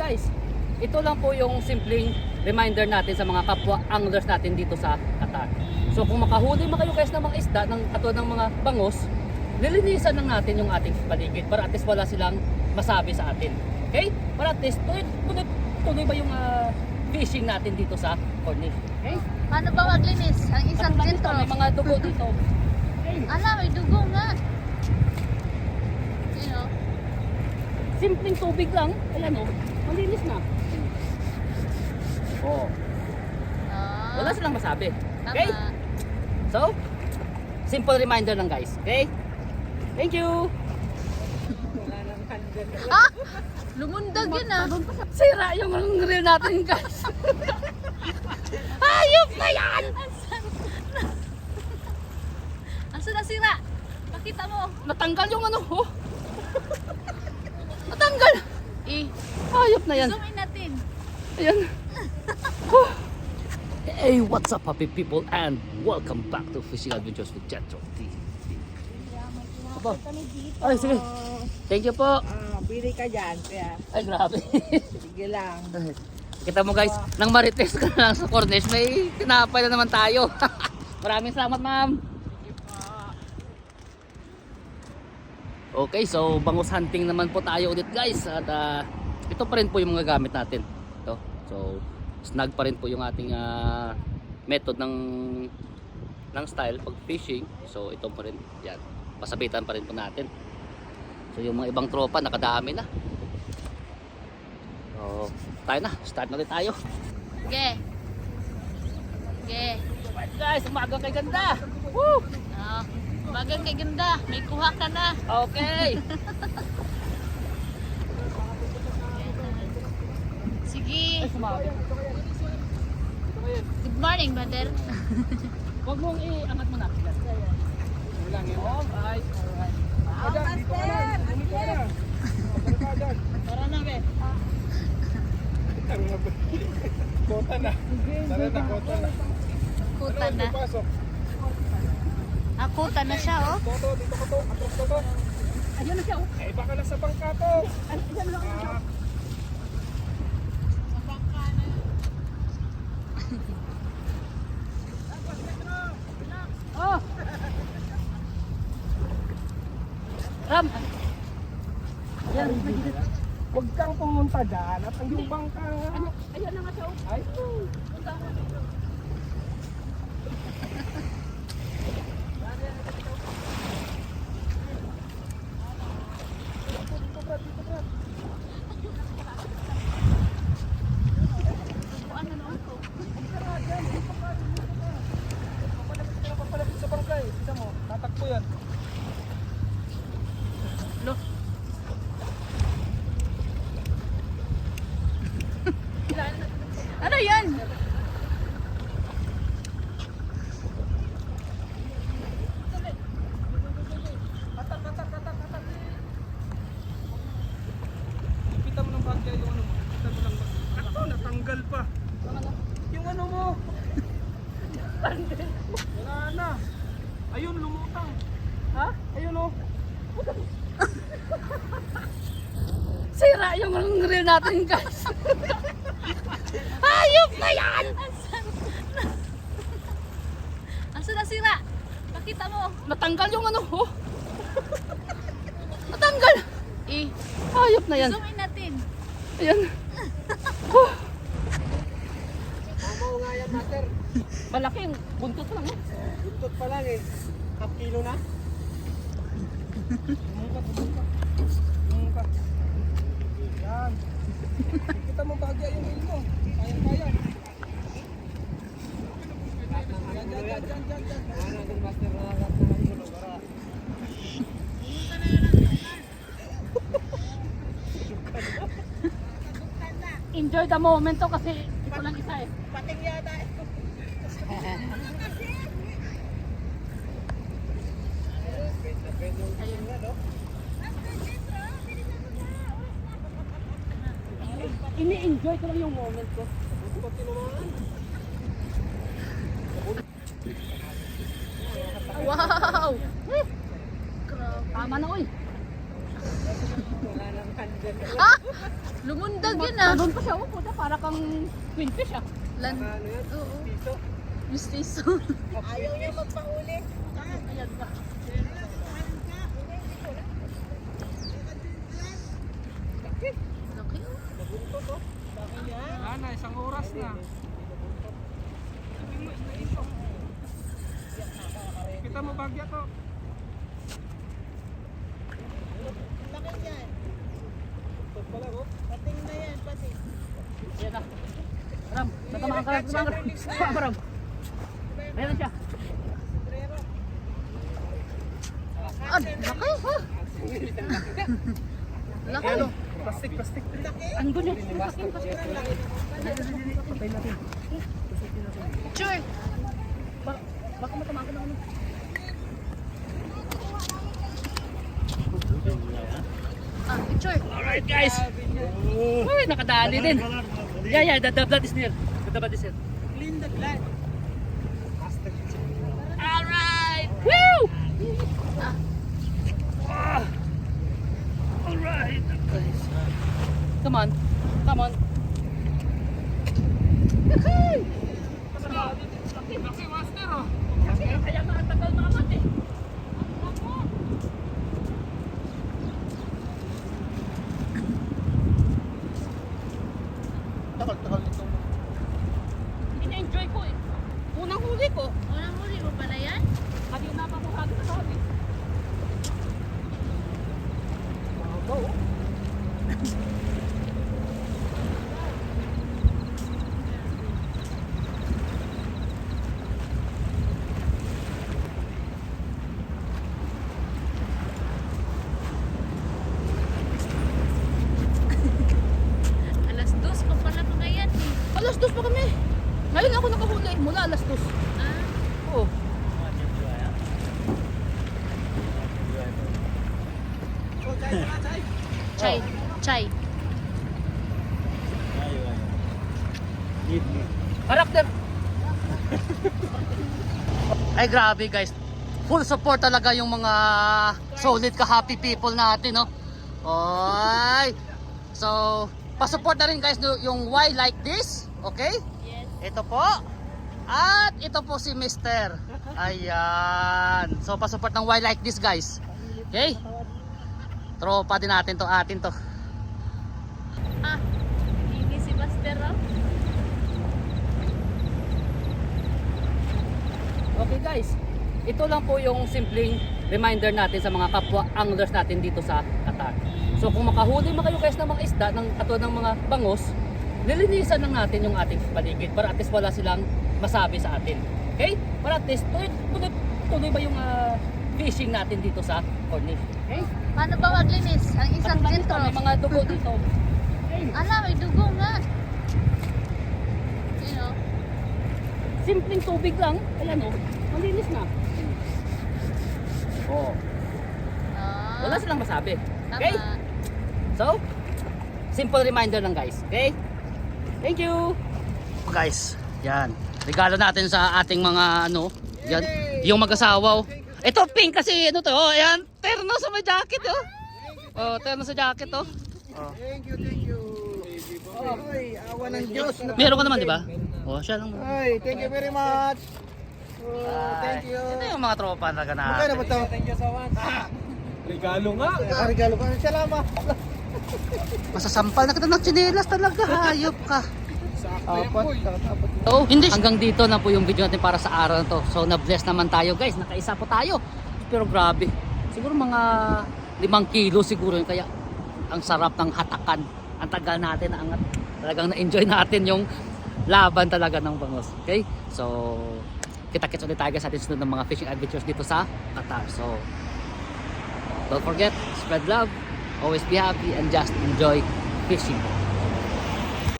guys, ito lang po yung simpleng reminder natin sa mga kapwa anglers natin dito sa Qatar. So kung makahuli man kayo guys ng mga isda, ng katulad ng mga bangos, nilinisan lang natin yung ating paligid para at least wala silang masabi sa atin. Okay? Para at least tuloy ba yung fishing natin dito sa Corniche. Okay? Paano ba maglinis? Ang isang Paano dito. may mga dugo dito. Okay? Ala, may dugo nga. You know? Simpleng tubig lang. Ayan o. Malinis na. Oh. Ah, Wala silang masabi. tama. Okay? So, simple reminder lang guys. Okay? Thank you! Ah! Lumundag yun ah. Sira yung reel natin guys. Hayop na yan! Asan na sira? Pakita mo. Natanggal yung ano. Oh. Natanggal! Hayop na yan. Zoom in natin. Ayan. Oh. Hey, what's up happy people and welcome back to Fishing Adventures with Jetro TV. Aba. Ay, sige. Thank you po. Pili ka dyan, kaya Ay, grabe. sige lang. Kita mo guys, nang marites ka na lang sa Corniche, may tinapay na naman tayo. Maraming salamat ma'am. Okay, so bangus hunting naman po tayo ulit guys. At ito pa rin po yung mga gamit natin. Ito. So, snag pa rin po yung ating method ng style pag fishing. So, ito pa rin. Yan. Pasabitan pa rin po natin. So, yung mga ibang tropa nakadami na. So, tayo na. Start na rin tayo. Okay. Okay. Right guys, umaga kay ganda. Woo! Ah, bagang kay ganda. May kuha ka na. Okay. Sige. Ay, sumabi. Good morning, brother. Huwag mong i-angat mo na. Alright. Tara na, be. Kota na. Tara na, kota na. Kuta na. Pasok. Ah, kuta na siya, oh. Toto, dito ko to. Atras ko to. Ayun na siya, oh. Eh, baka nasa bangka to. Ayan lang. Oh. Ram. Ayan. Huwag kang pumunta dyan. At ang yung bangka nga. Ano? Ayan na nga siya, oh. Ay, papalapit sa bangka eh. Kita mo, tatakbo yan. Lo. Ano yan? Katak. Ipita mo ng bagya yung ano mo. Ipita mo ng bagya. Ako, natanggal pa. Yung ano mo. Wala na. Ayun, lumutang. Ha? Ayun oh. Sira yung reel natin guys. Hayop na yan! Asan na sira? Pakita mo. Natanggal yung ano. Oh. Natanggal. Hayop na yan. Zoom in natin. Ayan. Oh. Mamaw nga yan, master. Malaking buntot pa lang. Oh. Buntot pa lang eh. Half kilo na. Bumungka. Yan. Kita mo bagya yung reel mo. Kaya. Yan. Enjoy the moment to kasi ito lang isa eh. Pating yata eh. Ini-enjoy ko lang yung moment ko. Wow! Tama na oy. Wala nang Ha? Lumundag yun ah. Doon pa siya, oh, puta, para kang queenfish ah. Lan. Ano yan? Oo. Piso. Mistiso. Ayaw niya magpahuli. Ayan ka. Laki oh. Wala na, isang oras na. Kita mo bagya to. Laki yan. Ito pala, oh. Pating na yan, pating. Ayan na. Ram, natamaan ka lang. Natamaan ka Ram. Ayan na siya. Ah, laki oh. Laki. Ano? Plastic, plastic. Ang gulo. Sure. Baka matamaan ka na ano. Ah, picture. Alright guys. Uy, nakadali din. Yeah, the blood is near. The blood is near. Clean the blood. Alright! Woo! Ah. Alright. Come on. Come on. Laki, master, oh. Kaya nga ang tagal makamati. Takal nito. Ina-enjoy ko eh. Unang huli ko. Unang huli mo pala yan? Kanina pa mo hagis na sabi. Go. Alas 2 pa pala mga yan eh. Alas 2 pa kami. Ngayon ako nakahuli. Mula alas 2. Ah, Oo. chai. Chai. Karakter. Ay grabe guys. Full support talaga yung mga solid ka-happy people natin, no? Oy. So, pa-support na rin guys yung Why Like This, okay? Yes. Ito po. At ito po si Mr. Ayan. So, pa-support ng Why Like This guys. Okay? Tropa din natin to, atin to. Ah, hindi si Master oh. Okay guys, ito lang po yung simpleng reminder natin sa mga kapwa anglers natin dito sa Qatar. So kung makahuli mo kayo guys ng mga isda, ng katulad ng mga bangos, nilinisan lang natin yung ating paligid para at least wala silang masabi sa atin. Okay? Para at least tuloy ba yung fishing natin dito sa Cornish. Okay? Paano ba maglinis? Ang isang Pagmalinis dito. pa, may mga dugo dito. Okay? Ala, may dugo nga. You know? Simpleng tubig lang, ayan o, malinis na. Oh, Ah, wala silang masabi. tama. Okay? So, simple reminder lang guys. Okay? Thank you! Guys, yan. Regalo natin sa ating mga ano, yan, yung mag-asawa. Oh. Ito pink kasi ano to, oh, yan, terno sa may jacket oh. Oh, terno sa jacket oh. Oh. Thank you, thank you. Ay, awa ng Diyos. Meron ka naman, di ba? Oh, siya lang. Ay, thank you very much. Oh, thank you. Ito yung mga tropa talaga Magkano ba natin. ito? Thank you so much. Regalo nga. Regalo ka. Salamat. Masasampal na kita ng tsinelas talaga, hayop ka. Apat. So, hindi hanggang dito na po yung video natin para sa araw na to. So, na-bless naman tayo guys. Nakaisa po tayo. Pero grabe. Siguro mga 5 kilo siguro yun. Kaya ang sarap ng hatakan. Ang tagal natin na angat. Talagang na-enjoy natin yung laban talaga ng bangos. Okay? So, kita-kits ulit tayo guys sa ating sunod ng mga fishing adventures dito sa Qatar. So, don't forget, spread love, always be happy, and just enjoy fishing.